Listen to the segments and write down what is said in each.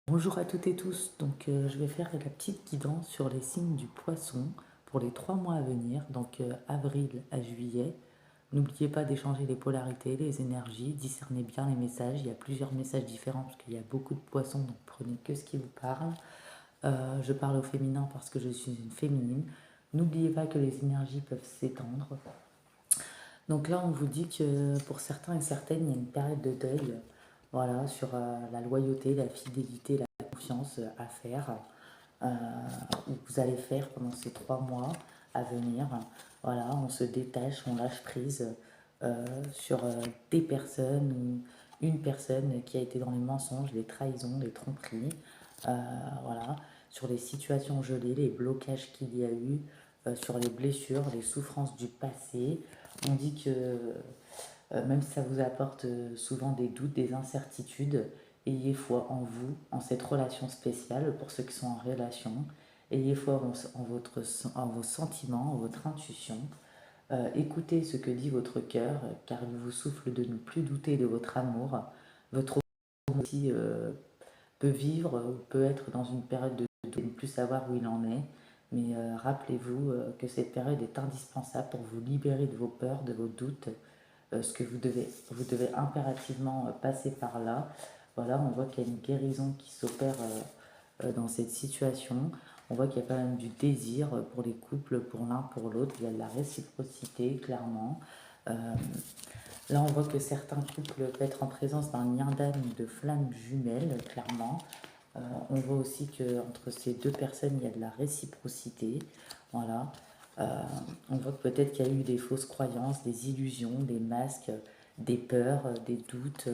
Bonjour à toutes et tous, je vais faire la petite guidance sur les signes du poisson pour les 3 mois à venir, avril à juillet. N'oubliez pas d'échanger les polarités, les énergies, discernez bien les messages, il y a plusieurs messages différents parce qu'il y a beaucoup de poissons, donc prenez que ce qui vous parle. Je parle au féminin parce que je suis une féminine. N'oubliez pas que les énergies peuvent s'étendre. Donc là, on vous dit que pour certains et certaines, il y a une période de deuil, voilà, sur la loyauté, la fidélité, la confiance à faire, euh, où vous allez faire pendant ces 3 mois à venir. Voilà, on se détache, on lâche prise sur des personnes ou une personne qui a été dans les mensonges, les trahisons, les tromperies, voilà, sur les situations gelées, les blocages qu'il y a eu, sur les blessures, les souffrances du passé. On dit que même si ça vous apporte souvent des doutes, des incertitudes, ayez foi en vous, en cette relation spéciale pour ceux qui sont en relation. Ayez foi en vos sentiments, en votre intuition. Écoutez ce que dit votre cœur, car il vous souffle de ne plus douter de votre amour. Votre amour aussi peut vivre, peut être dans une période de doute et ne plus savoir où il en est. Mais rappelez-vous que cette période est indispensable pour vous libérer de vos peurs, de vos doutes, ce que vous devez impérativement passer par là. Voilà, on voit qu'il y a une guérison qui s'opère dans cette situation. On voit qu'il y a quand même du désir pour les couples, pour l'un, pour l'autre. Il y a de la réciprocité, clairement. Euh, Là, on voit que certains couples peuvent être en présence d'un lien d'âme ou de flammes jumelles, clairement. On voit aussi qu'entre ces deux personnes, il y a de la réciprocité. Voilà. Euh, on voit que peut-être qu'il y a eu des fausses croyances, des illusions, des masques, des peurs, des doutes,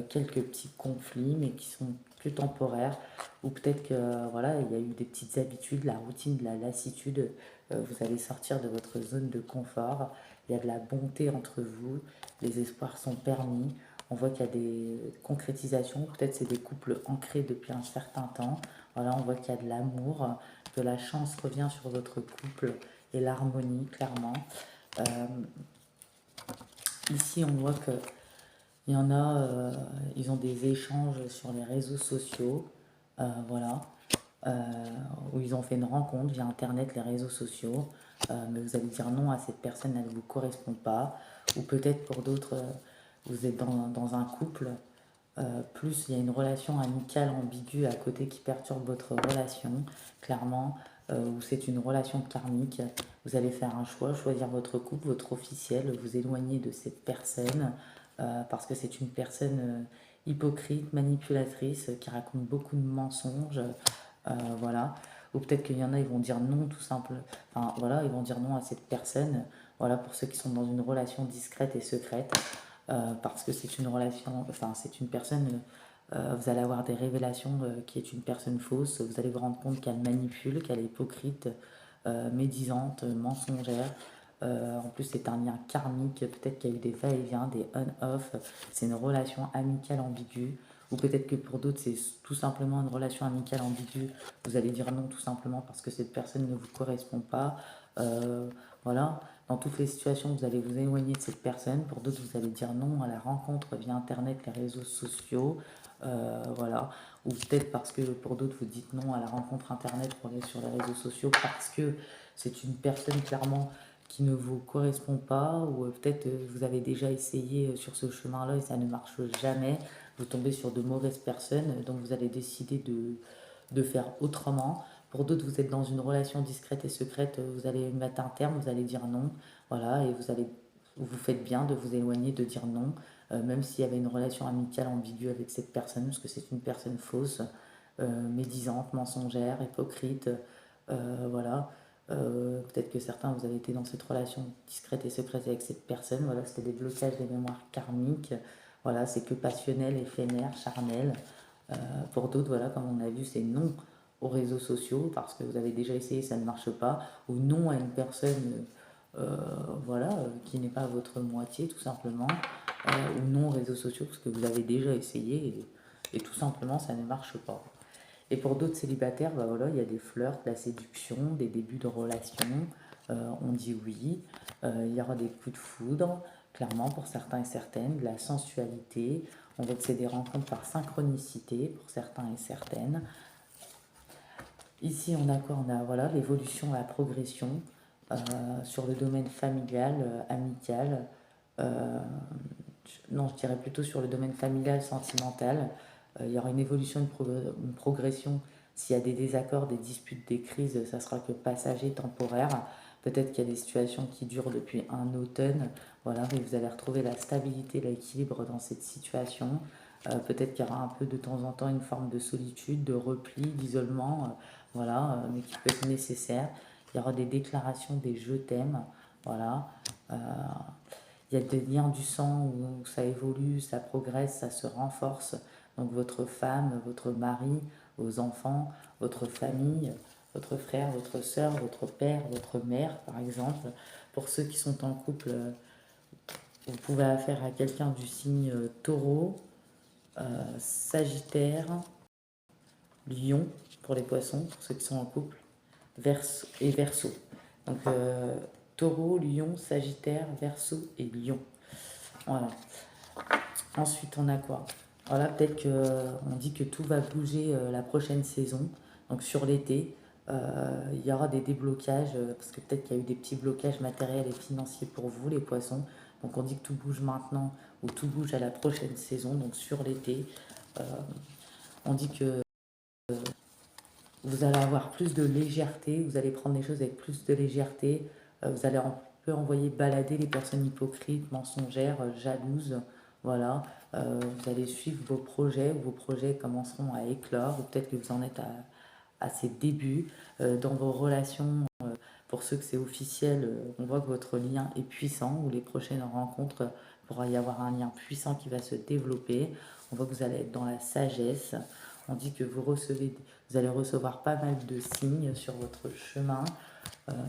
quelques petits conflits, mais qui sont plus temporaires. Ou peut-être que voilà, il y a eu des petites habitudes, la routine, de la lassitude. Vous allez sortir de votre zone de confort. Il y a de la bonté entre vous. Les espoirs sont permis. On voit qu'il y a des concrétisations, peut-être c'est des couples ancrés depuis un certain temps. Voilà, on voit qu'il y a de l'amour, que la chance revient sur votre couple et l'harmonie, clairement. Euh, Ici, on voit que il y en a, ils ont des échanges sur les réseaux sociaux, voilà, euh, où ils ont fait une rencontre via Internet, les réseaux sociaux, mais vous allez dire non à cette personne, elle ne vous correspond pas, ou peut-être pour d'autres, vous êtes dans un couple, plus il y a une relation amicale ambiguë à côté qui perturbe votre relation, clairement, ou c'est une relation karmique. Vous allez faire un choix, choisir votre couple, votre officiel, vous éloigner de cette personne parce que c'est une personne hypocrite, manipulatrice, qui raconte beaucoup de mensonges. Voilà. Ou peut-être qu'il y en a, ils vont dire non tout simple. Enfin voilà, ils vont dire non à cette personne. Voilà, pour ceux qui sont dans une relation discrète et secrète parce que c'est une relation, enfin c'est une personne, vous allez avoir des révélations qui est une personne fausse, vous allez vous rendre compte qu'elle manipule, qu'elle est hypocrite, médisante, mensongère. En plus, c'est un lien karmique, peut-être qu'il y a eu des va-et-vient, des on-off, c'est une relation amicale ambiguë, ou peut-être que pour d'autres, c'est tout simplement une relation amicale ambiguë, vous allez dire non tout simplement parce que cette personne ne vous correspond pas. Euh, voilà, dans toutes les situations, vous allez vous éloigner de cette personne. Pour d'autres, vous allez dire non à la rencontre via Internet, les réseaux sociaux. Voilà. Ou peut-être parce que pour d'autres, vous dites non à la rencontre Internet pour aller sur les réseaux sociaux parce que c'est une personne clairement qui ne vous correspond pas. Ou peut-être vous avez déjà essayé sur ce chemin-là et ça ne marche jamais. Vous tombez sur de mauvaises personnes. Donc vous allez décider de faire autrement. Pour d'autres, vous êtes dans une relation discrète et secrète, vous allez mettre un terme, vous allez dire non, voilà, et vous faites bien de vous éloigner, de dire non, même s'il y avait une relation amicale ambiguë avec cette personne, parce que c'est une personne fausse, médisante, mensongère, hypocrite, voilà. Peut-être que certains, vous avez été dans cette relation discrète et secrète avec cette personne, voilà, c'était des blocages des mémoires karmiques, voilà, c'est que passionnel, éphémère, charnel. Pour d'autres, voilà, comme on a vu, c'est non aux réseaux sociaux parce que vous avez déjà essayé, ça ne marche pas, ou non à une personne voilà, qui n'est pas votre moitié, tout simplement, ou non aux réseaux sociaux parce que vous avez déjà essayé et tout simplement ça ne marche pas. Et pour d'autres célibataires, bah voilà, il y a des flirts, de la séduction, des débuts de relation. On dit oui. Il y aura des coups de foudre, clairement pour certains et certaines, de la sensualité. On voit que c'est des rencontres par synchronicité pour certains et certaines. Ici, on a quoi? On a voilà, l'évolution, la progression sur le domaine familial, amical. euh, non, je dirais plutôt sur le domaine familial, sentimental. Il y aura une évolution, une progression. S'il y a des désaccords, des disputes, des crises, ça sera que passager, temporaire. Peut-être qu'il y a des situations qui durent depuis un automne. Voilà, mais vous allez retrouver la stabilité, l'équilibre dans cette situation. Peut-être qu'il y aura un peu de temps en temps une forme de solitude, de repli, d'isolement, voilà, mais qui peut être nécessaire. Il y aura des déclarations, des je t'aime, voilà. Euh, il y a des liens du sang où ça évolue, ça progresse, ça se renforce. Donc votre femme, votre mari, vos enfants, votre famille, votre frère, votre soeur, votre père, votre mère, par exemple. Pour ceux qui sont en couple, vous pouvez faire affaire à quelqu'un du signe taureau, sagittaire, lion pour les poissons, pour ceux qui sont en couple, et verseau. Donc taureau, lion, sagittaire, verseau et lion. Voilà. Ensuite, on a quoi? Voilà, peut-être qu'on dit que tout va bouger la prochaine saison. Donc sur l'été, il y aura des déblocages, parce que peut-être qu'il y a eu des petits blocages matériels et financiers pour vous, les poissons. Donc on dit que tout bouge maintenant ou tout bouge à la prochaine saison, donc sur l'été. Euh, on dit que vous allez avoir plus de légèreté, vous allez prendre les choses avec plus de légèreté, vous allez un peu envoyer balader les personnes hypocrites, mensongères, jalouses, voilà. Vous allez suivre vos projets commenceront à éclore, ou peut-être que vous en êtes à ses débuts. Dans vos relations, pour ceux que c'est officiel, on voit que votre lien est puissant, ou les prochaines rencontres, pourra y avoir un lien puissant qui va se développer. On voit que vous allez être dans la sagesse. On dit que vous allez recevoir pas mal de signes sur votre chemin.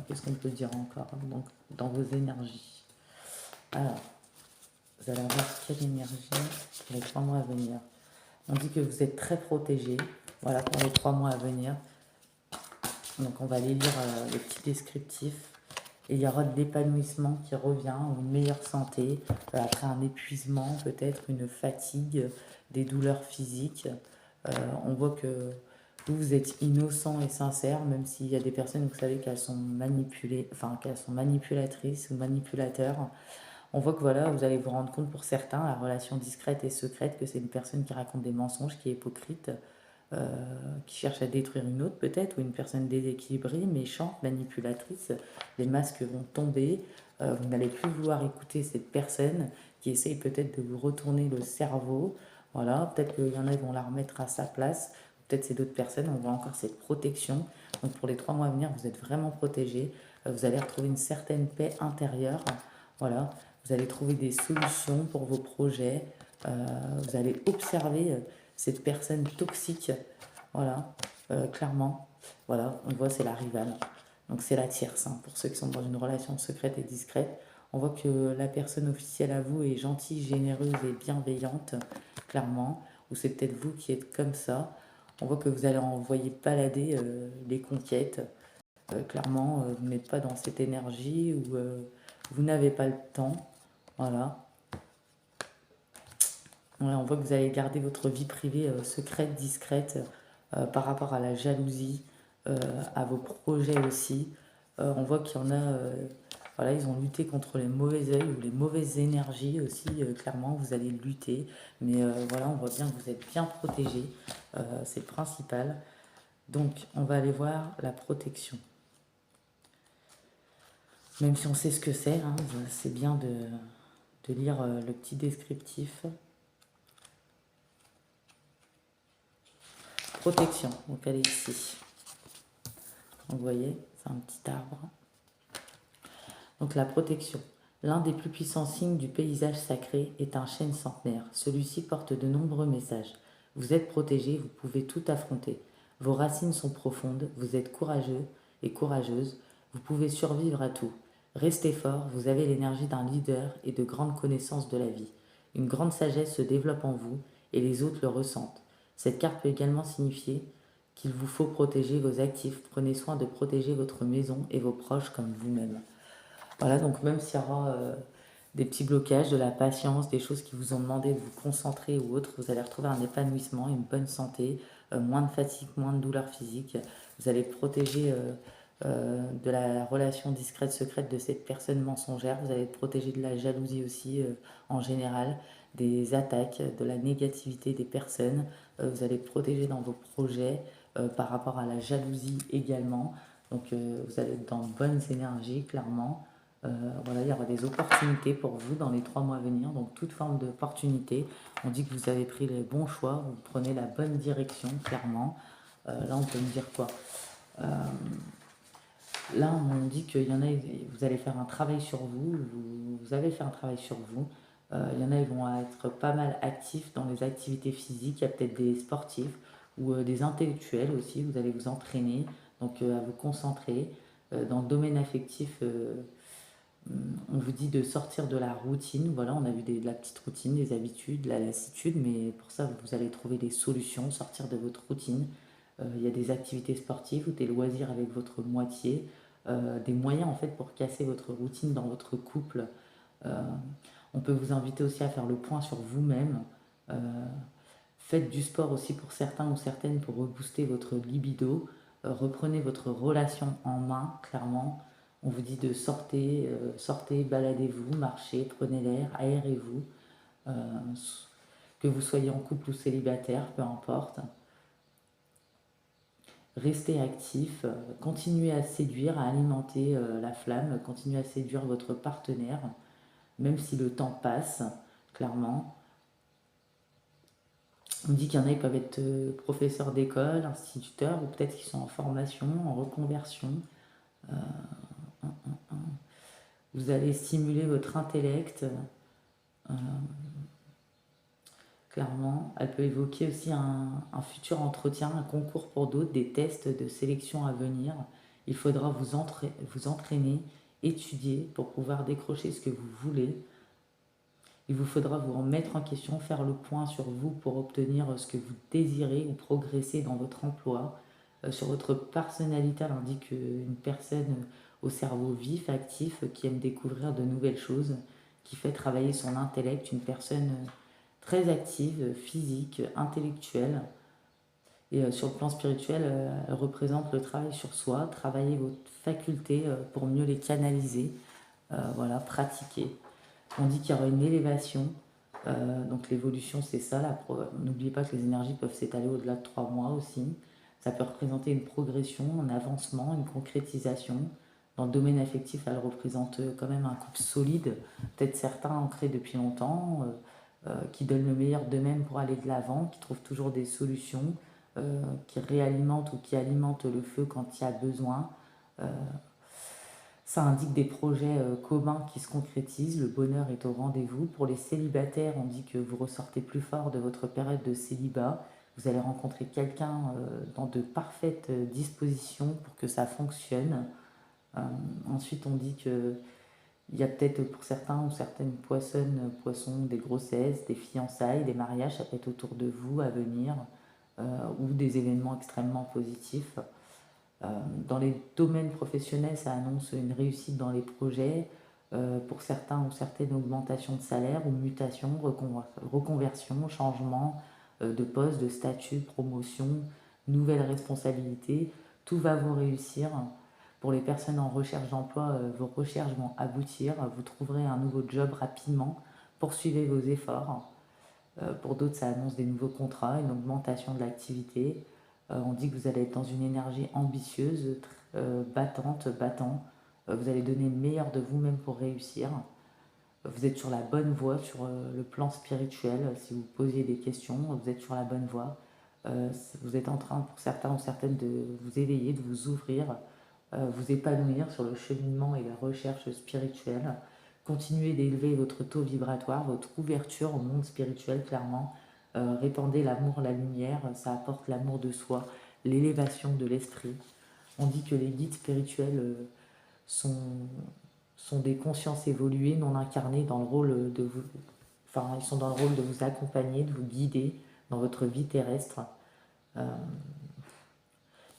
Qu'est-ce qu'on peut dire encore? Donc, dans vos énergies. Alors, vous allez avoir quelle énergie pour les 3 mois à venir? On dit que vous êtes très protégé. Voilà, pour les 3 mois à venir. Donc, on va aller lire les petits descriptifs. Et il y aura de l'épanouissement qui revient, une meilleure santé, après un épuisement, peut-être une fatigue, des douleurs physiques. On voit que vous êtes innocent et sincère, même s'il y a des personnes, vous savez, qu'elles sont manipulées, enfin, qu'elles sont manipulatrices ou manipulateurs. On voit que voilà, vous allez vous rendre compte pour certains, la relation discrète et secrète, que c'est une personne qui raconte des mensonges, qui est hypocrite, qui cherche à détruire une autre peut-être, ou une personne déséquilibrée, méchante, manipulatrice. Les masques vont tomber, vous n'allez plus vouloir écouter cette personne qui essaye peut-être de vous retourner le cerveau. Voilà, peut-être qu'il y en a qui vont la remettre à sa place, peut-être c'est d'autres personnes, on voit encore cette protection. Donc pour les 3 mois à venir, vous êtes vraiment protégés, vous allez retrouver une certaine paix intérieure. Voilà, vous allez trouver des solutions pour vos projets, vous allez observer cette personne toxique, voilà, clairement, voilà, on voit c'est la rivale, donc c'est la tierce, hein, pour ceux qui sont dans une relation secrète et discrète. On voit que la personne officielle à vous est gentille, généreuse et bienveillante, clairement, ou c'est peut-être vous qui êtes comme ça. On voit que vous allez envoyer balader les conquêtes, clairement, vous n'êtes pas dans cette énergie où vous n'avez pas le temps, voilà. Ouais, on voit que vous allez garder votre vie privée secrète, discrète, par rapport à la jalousie, à vos projets aussi. On voit qu'il y en a, voilà, ils ont lutté contre les mauvais œils ou les mauvaises énergies aussi, clairement, vous allez lutter. Mais voilà, on voit bien que vous êtes bien protégé, c'est le principal. Donc, on va aller voir la protection. Même si on sait ce que c'est, hein, c'est bien de lire le petit descriptif. Protection, donc elle est ici. Donc vous voyez, c'est un petit arbre. Donc la protection. L'un des plus puissants signes du paysage sacré est un chêne centenaire. Celui-ci porte de nombreux messages. Vous êtes protégé, vous pouvez tout affronter. Vos racines sont profondes, vous êtes courageux et courageuse, vous pouvez survivre à tout. Restez fort, vous avez l'énergie d'un leader et de grandes connaissances de la vie. Une grande sagesse se développe en vous et les autres le ressentent. Cette carte peut également signifier qu'il vous faut protéger vos actifs. Prenez soin de protéger votre maison et vos proches comme vous-même. Voilà, donc même s'il y aura des petits blocages, de la patience, des choses qui vous ont demandé de vous concentrer ou autre, vous allez retrouver un épanouissement, une bonne santé, moins de fatigue, moins de douleurs physiques. Vous allez protéger de la relation discrète, secrète de cette personne mensongère. Vous allez être protégé de la jalousie aussi en général, des attaques, de la négativité des personnes. Vous allez être protégé dans vos projets par rapport à la jalousie également. Donc vous allez être dans de bonnes énergies, clairement. Voilà, il y aura des opportunités pour vous dans les 3 mois à venir. Donc toute forme d'opportunité. On dit que vous avez pris les bons choix, vous prenez la bonne direction, clairement. Là, on peut me dire quoi? Euh, Là, on dit qu'il y en a, vous allez faire un travail sur vous, vous avez fait un travail sur vous. Il y en a, ils vont être pas mal actifs dans les activités physiques. Il y a peut-être des sportifs ou des intellectuels aussi. Vous allez vous entraîner, donc à vous concentrer. Dans le domaine affectif, on vous dit de sortir de la routine. Voilà, on a vu de la petite routine, des habitudes, de la lassitude, mais pour ça, vous allez trouver des solutions, sortir de votre routine. Il y a des activités sportives ou des loisirs avec votre moitié, des moyens en fait pour casser votre routine dans votre couple. Euh, on peut vous inviter aussi à faire le point sur vous-même. Euh, Faites du sport aussi pour certains ou certaines pour rebooster votre libido. Reprenez votre relation en main, clairement. On vous dit de sortez, baladez-vous, marchez, prenez l'air, aérez-vous. Euh, que vous soyez en couple ou célibataire, peu importe. Restez actif, continuez à séduire, à alimenter la flamme, continuez à séduire votre partenaire, même si le temps passe, clairement. On dit qu'il y en a qui peuvent être professeurs d'école, instituteurs, ou peut-être qu'ils sont en formation, en reconversion. Euh, vous allez stimuler votre intellect, euh, clairement. Elle peut évoquer aussi un futur entretien, un concours pour d'autres, des tests de sélection à venir. Il faudra vous entraîner, étudier pour pouvoir décrocher ce que vous voulez. Il vous faudra vous remettre en question, faire le point sur vous pour obtenir ce que vous désirez ou progresser dans votre emploi. Sur votre personnalité, elle indique une personne au cerveau vif, actif, qui aime découvrir de nouvelles choses, qui fait travailler son intellect, une personne très active, physique, intellectuelle. Et sur le plan spirituel, elle représente le travail sur soi, travailler vos facultés pour mieux les canaliser, voilà, pratiquer. On dit qu'il y aura une élévation. Donc l'évolution, c'est ça. N'oubliez pas que les énergies peuvent s'étaler au-delà de 3 mois aussi. Ça peut représenter une progression, un avancement, une concrétisation. Dans le domaine affectif, elle représente quand même un couple solide, peut-être certains ancrés depuis longtemps, qui donnent le meilleur d'eux-mêmes pour aller de l'avant, qui trouvent toujours des solutions, qui réalimentent ou qui alimentent le feu quand il y a besoin. Euh, Ça indique des projets communs qui se concrétisent, le bonheur est au rendez-vous. Pour les célibataires, on dit que vous ressortez plus fort de votre période de célibat. Vous allez rencontrer quelqu'un dans de parfaites dispositions pour que ça fonctionne. Euh, Ensuite, on dit que il y a peut-être pour certains ou certaines poissons, des grossesses, des fiançailles, des mariages, ça peut être autour de vous à venir, ou des événements extrêmement positifs. Dans les domaines professionnels, ça annonce une réussite dans les projets, pour certains ou certaines augmentations de salaire ou mutations, reconversion, changement de poste, de statut, promotion, nouvelles responsabilités. Tout va vous réussir. Pour les personnes en recherche d'emploi, vos recherches vont aboutir, vous trouverez un nouveau job rapidement, poursuivez vos efforts. Pour d'autres, ça annonce des nouveaux contrats, une augmentation de l'activité. On dit que vous allez être dans une énergie ambitieuse, battante, battant. Vous allez donner le meilleur de vous-même pour réussir. Vous êtes sur la bonne voie sur le plan spirituel. Si vous posiez des questions, vous êtes sur la bonne voie. Vous êtes en train, pour certains ou certaines, de vous éveiller, de vous ouvrir, vous épanouir sur le cheminement et la recherche spirituelle. Continuez d'élever votre taux vibratoire, votre ouverture au monde spirituel, clairement. Répandez l'amour, la lumière, ça apporte l'amour de soi, l'élévation de l'esprit. On dit que les guides spirituels sont, sont des consciences évoluées, non incarnées, dans le rôle de vous. Enfin, ils sont dans le rôle de vous accompagner, de vous guider dans votre vie terrestre. Euh,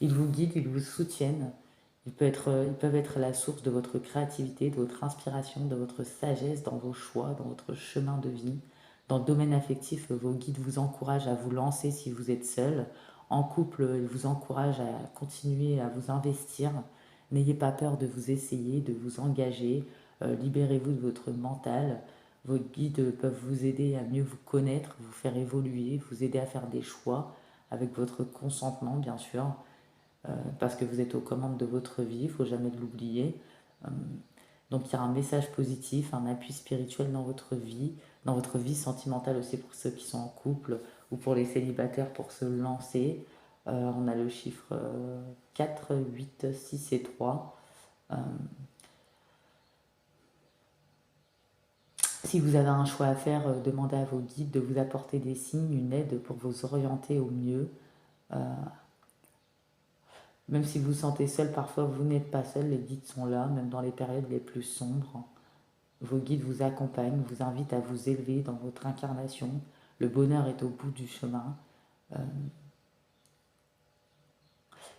ils vous guident, ils vous soutiennent, Ils peuvent être la source de votre créativité, de votre inspiration, de votre sagesse dans vos choix, dans votre chemin de vie. Dans le domaine affectif, vos guides vous encouragent à vous lancer si vous êtes seul. En couple, ils vous encouragent à continuer à vous investir. N'ayez pas peur de vous essayer, de vous engager. Libérez-vous de votre mental. Vos guides peuvent vous aider à mieux vous connaître, vous faire évoluer, vous aider à faire des choix avec votre consentement, bien sûr, parce que vous êtes aux commandes de votre vie, il ne faut jamais l'oublier. Euh, donc il y a un message positif, un appui spirituel dans votre vie sentimentale aussi pour ceux qui sont en couple ou pour les célibataires pour se lancer. On a le chiffre 4, 8, 6 et 3. Euh, Si vous avez un choix à faire, demandez à vos guides de vous apporter des signes, une aide pour vous orienter au mieux. Euh, Même si vous vous sentez seul, parfois vous n'êtes pas seul, les guides sont là, même dans les périodes les plus sombres. Vos guides vous accompagnent, vous invitent à vous élever dans votre incarnation. Le bonheur est au bout du chemin. Euh,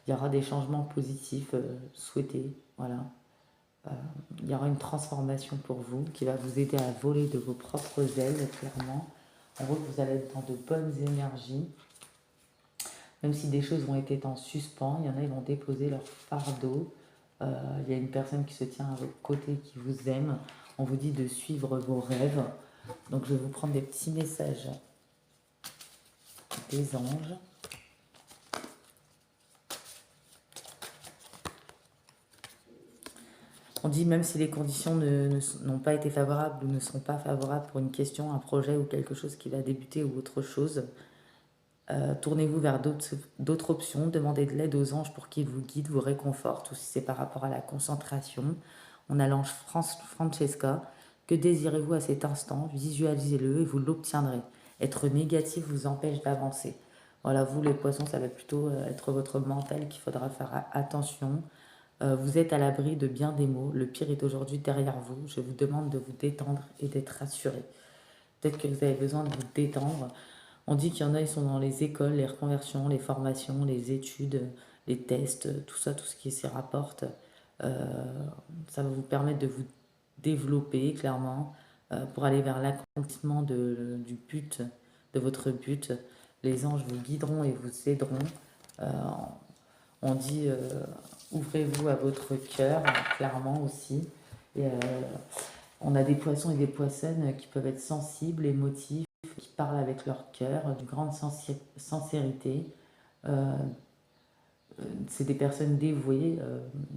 il y aura des changements positifs souhaités. Voilà. Euh, il y aura une transformation pour vous qui va vous aider à voler de vos propres ailes, clairement. En gros, vous allez être dans de bonnes énergies. Même si des choses vont être en suspens, il y en a, ils vont déposer leur fardeau. Il y a une personne qui se tient à votre côté, qui vous aime. On vous dit de suivre vos rêves. Donc je vais vous prendre des petits messages des anges. On dit même si les conditions n'ont pas été favorables ou ne sont pas favorables pour une question, un projet ou quelque chose qui va débuter ou autre chose, tournez-vous vers d'autres options, demandez de l'aide aux anges pour qu'ils vous guident, vous réconfortent, ou si c'est par rapport à la concentration. On a l'ange Francesca. Que désirez-vous à cet instant? Visualisez-le et vous l'obtiendrez. Être négatif vous empêche d'avancer. Voilà, vous les poissons, ça va plutôt être votre mental qu'il faudra faire attention. Vous êtes à l'abri de bien des maux. Le pire est aujourd'hui derrière vous. Je vous demande de vous détendre et d'être rassuré. Peut-être que vous avez besoin de vous détendre. On dit qu'il y en a, ils sont dans les écoles, les reconversions, les formations, les études, les tests, tout ça, tout ce qui s'y rapporte. Euh, Ça va vous permettre de vous développer clairement pour aller vers l'accomplissement du but, de votre but. Les anges vous guideront et vous aideront. Euh, on dit ouvrez-vous à votre cœur, clairement aussi. Et on a des poissons et des poissonnes qui peuvent être sensibles, émotifs, qui parlent avec leur cœur, d'une grande sincérité. Euh, c'est des personnes dévouées,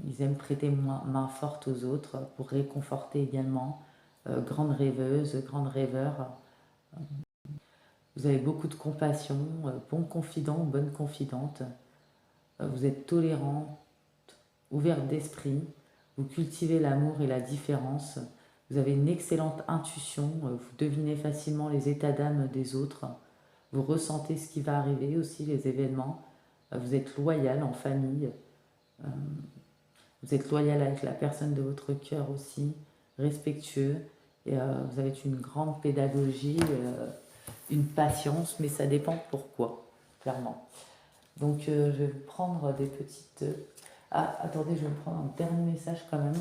ils aiment prêter main forte aux autres pour réconforter également. Grandes rêveuses, grandes rêveurs. Vous avez beaucoup de compassion, bon confident, bonne confidente. Vous êtes tolérant, ouverte d'esprit. Vous cultivez l'amour et la différence. Vous avez une excellente intuition. Vous devinez facilement les états d'âme des autres. Vous ressentez ce qui va arriver aussi, les événements. Vous êtes loyal en famille. Euh, Vous êtes loyal avec la personne de votre cœur aussi. Respectueux. Et vous avez une grande pédagogie, une patience, mais ça dépend pourquoi, clairement. Donc je vais vous prendre des petites... Ah, attendez, je vais vous prendre un dernier message quand même,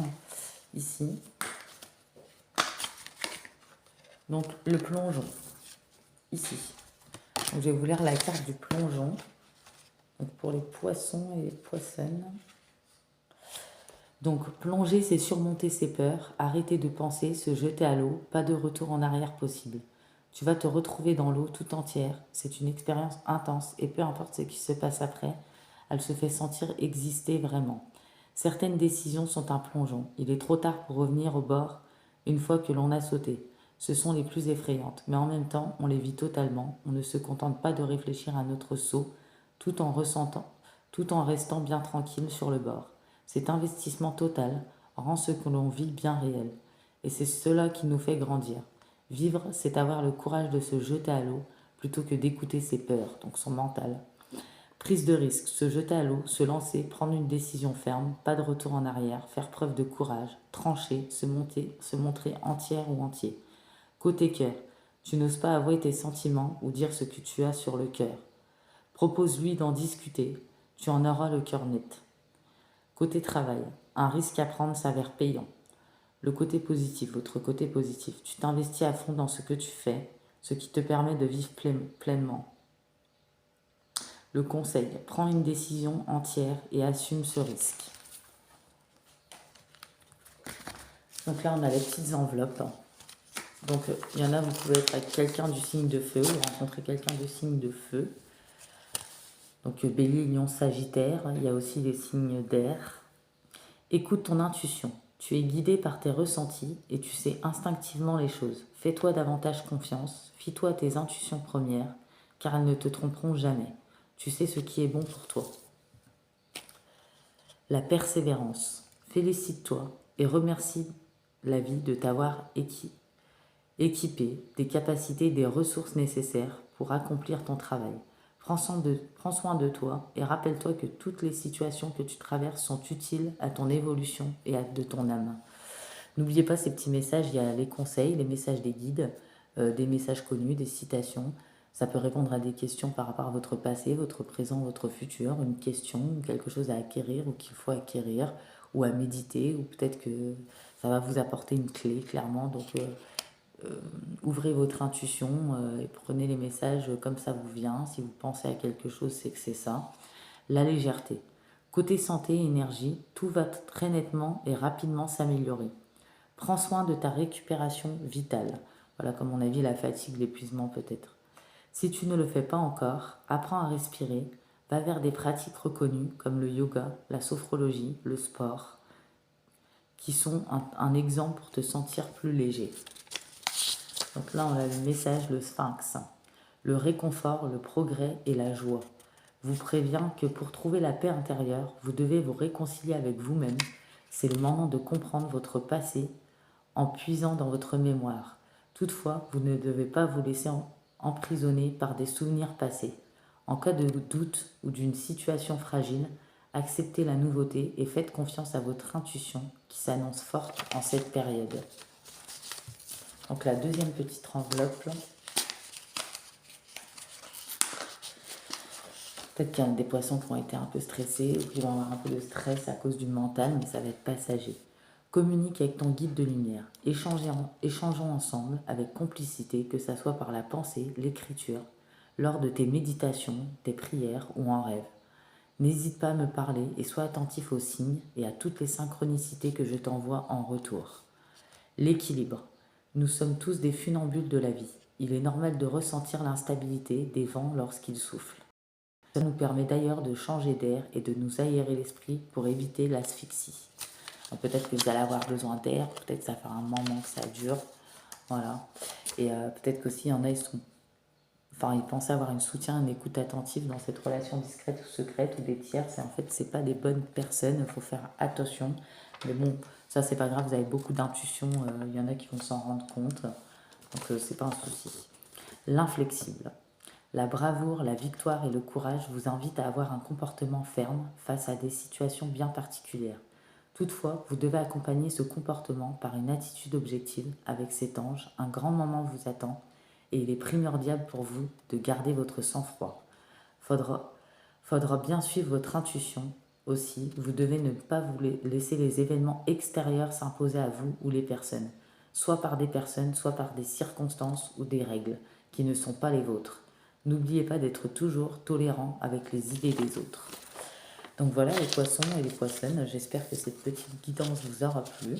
ici. Donc le plongeon, ici. Donc, je vais vous lire la carte du plongeon. Donc pour les poissons et les poissonnes. Donc plonger, c'est surmonter ses peurs, arrêter de penser, se jeter à l'eau, pas de retour en arrière possible. Tu vas te retrouver dans l'eau tout entière. C'est une expérience intense et peu importe ce qui se passe après, elle se fait sentir exister vraiment. Certaines décisions sont un plongeon. Il est trop tard pour revenir au bord une fois que l'on a sauté. Ce sont les plus effrayantes, mais en même temps, on les vit totalement. On ne se contente pas de réfléchir à notre saut tout en ressentant, tout en restant bien tranquille sur le bord. Cet investissement total rend ce que l'on vit bien réel. Et c'est cela qui nous fait grandir. Vivre, c'est avoir le courage de se jeter à l'eau plutôt que d'écouter ses peurs, donc son mental. Prise de risque, se jeter à l'eau, se lancer, prendre une décision ferme, pas de retour en arrière, faire preuve de courage, trancher, se montrer entière ou entier. Côté cœur, tu n'oses pas avouer tes sentiments ou dire ce que tu as sur le cœur. Propose-lui d'en discuter, tu en auras le cœur net. Côté travail, un risque à prendre s'avère payant. Le côté positif, votre côté positif, tu t'investis à fond dans ce que tu fais, ce qui te permet de vivre pleinement. Le conseil, prends une décision entière et assume ce risque. Donc là, on a les petites enveloppes. Donc, il y en a, vous pouvez être avec quelqu'un du signe de feu ou rencontrer quelqu'un du signe de feu. Donc, Bélier, Lion, Sagittaire. Il y a aussi les signes d'air. Écoute ton intuition. Tu es guidé par tes ressentis et tu sais instinctivement les choses. Fais-toi davantage confiance. Fie-toi à tes intuitions premières, car elles ne te tromperont jamais. Tu sais ce qui est bon pour toi. La persévérance. Félicite-toi et remercie la vie de t'avoir équipé des capacités et des ressources nécessaires pour accomplir ton travail. Prends soin de toi et rappelle-toi que toutes les situations que tu traverses sont utiles à ton évolution et de ton âme. N'oubliez pas ces petits messages, il y a les conseils, les messages des guides, des messages connus, des citations. Ça peut répondre à des questions par rapport à votre passé, votre présent, votre futur, une question, quelque chose à acquérir ou qu'il faut acquérir, ou à méditer, ou peut-être que ça va vous apporter une clé, clairement. Donc, ouvrez votre intuition et prenez les messages comme ça vous vient. Si vous pensez à quelque chose, c'est que c'est ça. La légèreté. Côté santé et énergie, tout va très nettement et rapidement s'améliorer. Prends soin de ta récupération vitale. Voilà, comme on a vu, la fatigue, l'épuisement peut-être. Si tu ne le fais pas encore, apprends à respirer. Va vers des pratiques reconnues comme le yoga, la sophrologie, le sport, qui sont un exemple pour te sentir plus léger. Donc là, on a le message, le sphinx. Le réconfort, le progrès et la joie vous prévient que pour trouver la paix intérieure, vous devez vous réconcilier avec vous-même. C'est le moment de comprendre votre passé en puisant dans votre mémoire. Toutefois, vous ne devez pas vous laisser emprisonner par des souvenirs passés. En cas de doute ou d'une situation fragile, acceptez la nouveauté et faites confiance à votre intuition qui s'annonce forte en cette période. Donc la deuxième petite enveloppe. Peut-être qu'il y a des poissons qui ont été un peu stressés ou qui vont avoir un peu de stress à cause du mental, mais ça va être passager. Communique avec ton guide de lumière. Échangeons ensemble avec complicité, que ce soit par la pensée, l'écriture, lors de tes méditations, tes prières ou en rêve. N'hésite pas à me parler et sois attentif aux signes et à toutes les synchronicités que je t'envoie en retour. L'équilibre. Nous sommes tous des funambules de la vie. Il est normal de ressentir l'instabilité des vents lorsqu'ils soufflent. Ça nous permet d'ailleurs de changer d'air et de nous aérer l'esprit pour éviter l'asphyxie. Peut-être que vous allez avoir besoin d'air, peut-être que ça fait un moment que ça dure. Voilà. Et peut-être qu'aussi, il y en a, ils pensaient avoir un soutien, une écoute attentive dans cette relation discrète ou secrète ou des tierces. Et en fait, c'est pas des bonnes personnes, il faut faire attention. Mais bon, ça, c'est pas grave, vous avez beaucoup d'intuition, il y en a qui vont s'en rendre compte. Donc, c'est pas un souci. L'inflexible. La bravoure, la victoire et le courage vous invitent à avoir un comportement ferme face à des situations bien particulières. Toutefois, vous devez accompagner ce comportement par une attitude objective avec cet ange. Un grand moment vous attend et il est primordial pour vous de garder votre sang-froid. Faudra bien suivre votre intuition aussi. Vous devez ne pas vous laisser les événements extérieurs s'imposer à vous ou les personnes, soit par des personnes, soit par des circonstances ou des règles qui ne sont pas les vôtres. N'oubliez pas d'être toujours tolérant avec les idées des autres. Donc voilà les poissons et les poissonnes, j'espère que cette petite guidance vous aura plu.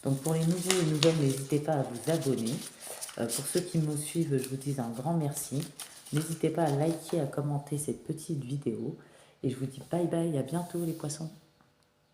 Donc pour les nouveaux et nouvelles, n'hésitez pas à vous abonner. Pour ceux qui me suivent, je vous dis un grand merci. N'hésitez pas à liker, à commenter cette petite vidéo. Et je vous dis bye bye, à bientôt les poissons.